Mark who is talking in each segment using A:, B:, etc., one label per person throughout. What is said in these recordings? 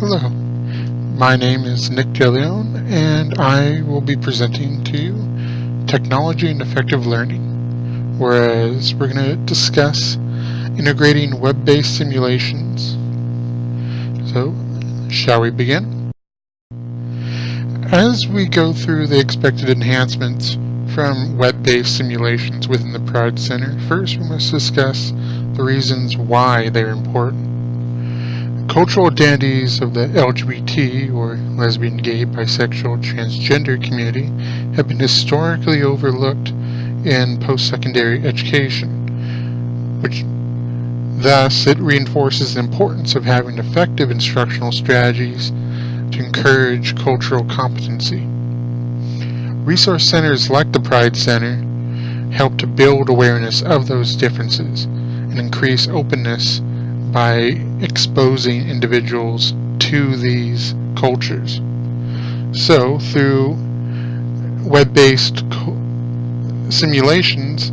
A: Hello, my name is NDeleon and I will be presenting to you Technology and Effective Learning, whereas we're going to discuss integrating web-based simulations. So, shall we begin? As we go through the expected enhancements from web-based simulations within the Pride Center, first we must discuss the reasons why they're important. Cultural identities of the LGBT, or lesbian, gay, bisexual, transgender community have been historically overlooked in post-secondary education, which thus it reinforces the importance of having effective instructional strategies to encourage cultural competency. Resource centers like the Pride Center help to build awareness of those differences and increase openness by exposing individuals to these cultures. So, through web-based simulations,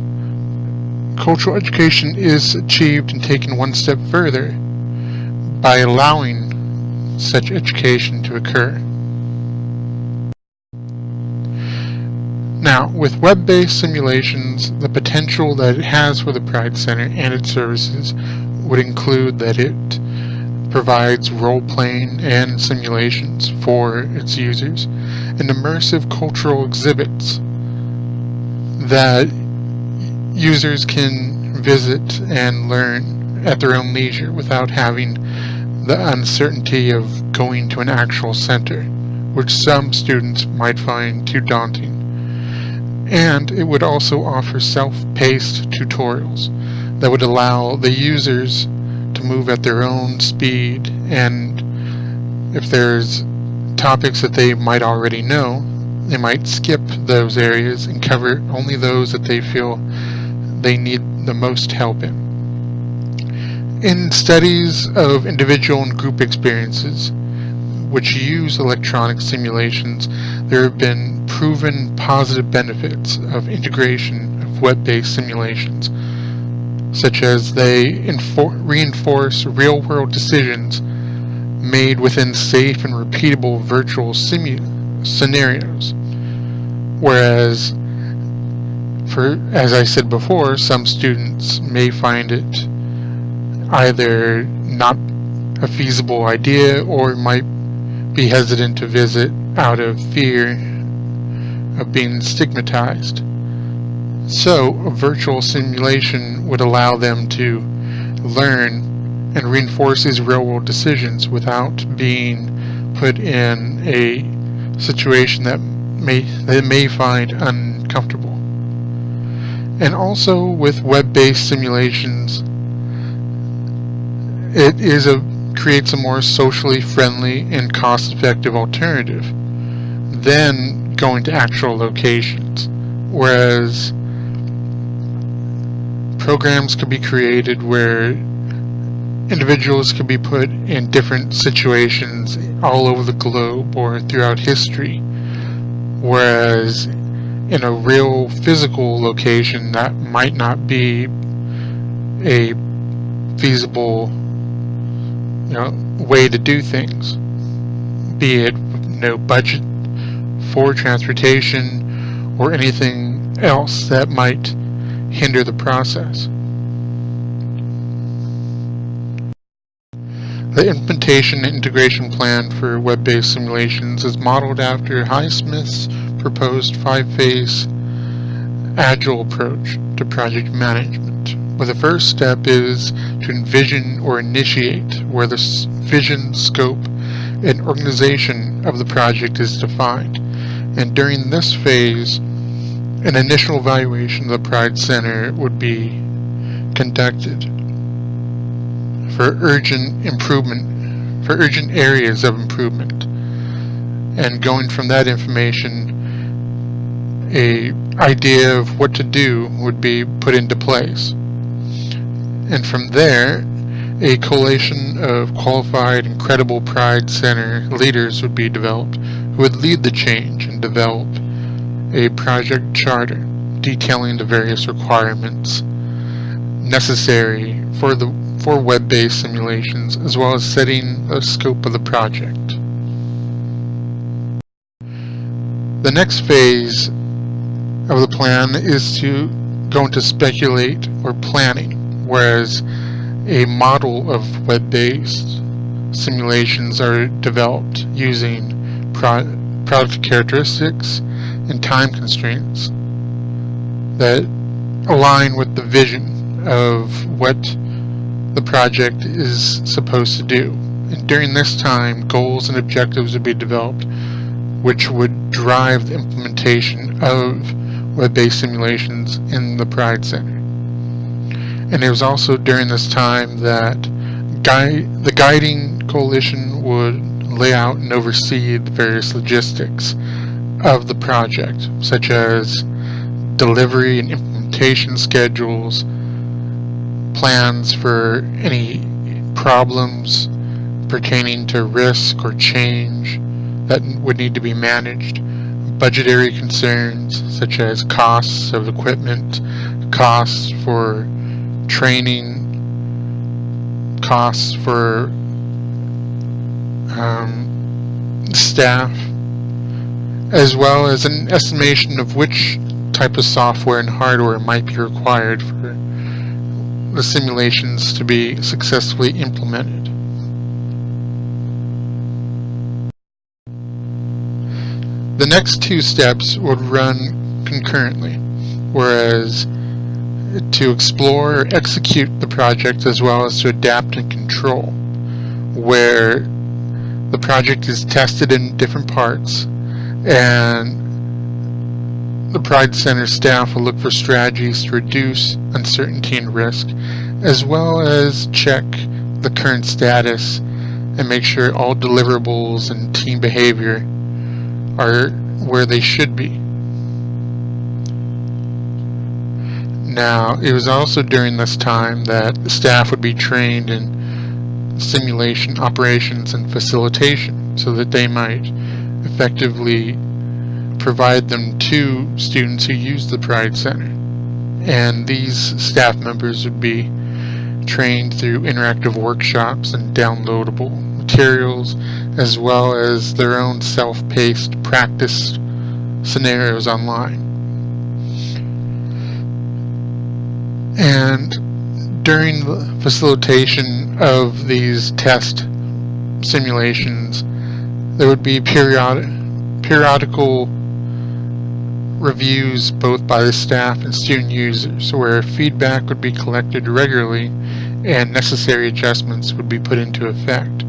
A: cultural education is achieved and taken one step further by allowing such education to occur. Now, with web-based simulations, the potential that it has for the Pride Center and its services would include that it provides role-playing and simulations for its users and immersive cultural exhibits that users can visit and learn at their own leisure without having the uncertainty of going to an actual center, which some students might find too daunting. And it would also offer self-paced tutorials that would allow the users to move at their own speed, and if there's topics that they might already know, they might skip those areas and cover only those that they feel they need the most help in. In studies of individual and group experiences which use electronic simulations, there have been proven positive benefits of integration of web-based simulations, such as they reinforce real-world decisions made within safe and repeatable virtual scenarios. Whereas, as I said before, some students may find it either not a feasible idea or might be hesitant to visit out of fear of being stigmatized. So, a virtual simulation would allow them to learn and reinforce these real-world decisions without being put in a situation that they may find uncomfortable. And also, with web-based simulations, it creates a more socially friendly and cost-effective alternative than going to actual locations, whereas programs could be created where individuals could be put in different situations all over the globe or throughout history, whereas in a real physical location that might not be a feasible way to do things, be it no budget for transportation or anything else that might hinder the process. The implementation and integration plan for web-based simulations is modeled after Highsmith's proposed 5-phase agile approach to project management, where the first step is to envision or initiate, where the vision, scope, and organization of the project is defined. And during this phase, an initial evaluation of the Pride Center would be conducted for urgent areas of improvement. And going from that information, an idea of what to do would be put into place. And from there, a coalition of qualified and credible Pride Center leaders would be developed who would lead the change and develop a project charter detailing the various requirements necessary for the for web-based simulations, as well as setting the scope of the project. The next phase of the plan is to go into speculate or planning, whereas a model of web-based simulations are developed using product characteristics and time constraints that align with the vision of what the project is supposed to do. And during this time, goals and objectives would be developed, which would drive the implementation of web-based simulations in the Pride Center. And it was also during this time that the guiding coalition would lay out and oversee the various logistics of the project, such as delivery and implementation schedules, plans for any problems pertaining to risk or change that would need to be managed, budgetary concerns such as costs of equipment, costs for training, costs for staff, as well as an estimation of which type of software and hardware might be required for the simulations to be successfully implemented. The next two steps would run concurrently, whereas to explore or execute the project as well as to adapt and control, where the project is tested in different parts and the Pride Center staff will look for strategies to reduce uncertainty and risk, as well as check the current status and make sure all deliverables and team behavior are where they should be. Now, it was also during this time that the staff would be trained in simulation operations and facilitation so that they might effectively provide them to students who use the Pride Center. And these staff members would be trained through interactive workshops and downloadable materials, as well as their own self-paced practice scenarios online. And during the facilitation of these test simulations, there would be periodical reviews both by the staff and student users, where feedback would be collected regularly and necessary adjustments would be put into effect,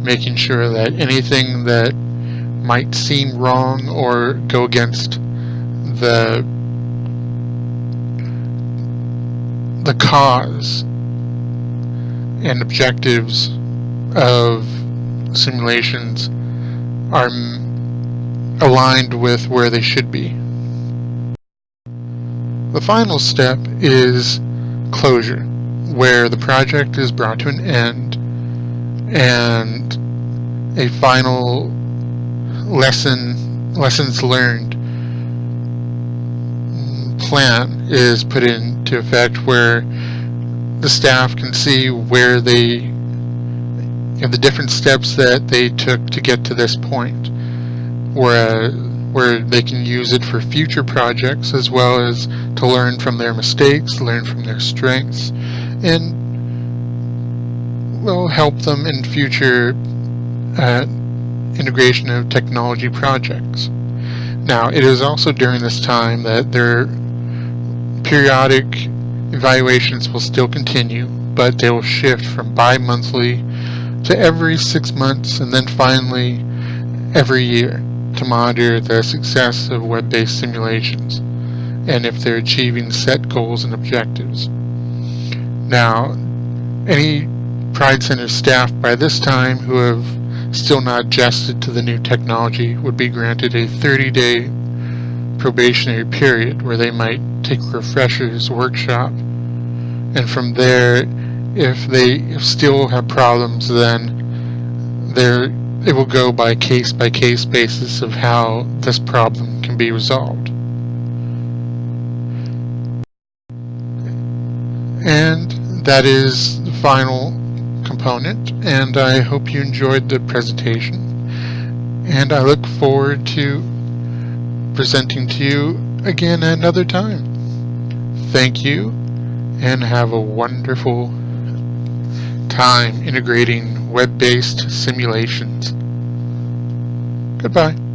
A: making sure that anything that might seem wrong or go against the cause and objectives of simulations are aligned with where they should be. The final step is closure, where the project is brought to an end and a final lessons learned plan is put into effect, where the staff can see where the different steps that they took to get to this point, where they can use it for future projects, as well as to learn from their mistakes, learn from their strengths, and will help them in future integration of technology projects. Now, it is also during this time that their periodic evaluations will still continue, but they will shift from bi-monthly to every 6 months, and then finally every year, to monitor the success of web-based simulations and if they're achieving set goals and objectives. Now, any Pride Center staff by this time who have still not adjusted to the new technology would be granted a 30-day probationary period where they might take a refreshers workshop, and from there, if they still have problems, then it will go by case-by-case basis of how this problem can be resolved. And that is the final component, and I hope you enjoyed the presentation. And I look forward to presenting to you again another time. Thank you, and have a wonderful time integrating web-based simulations. Goodbye.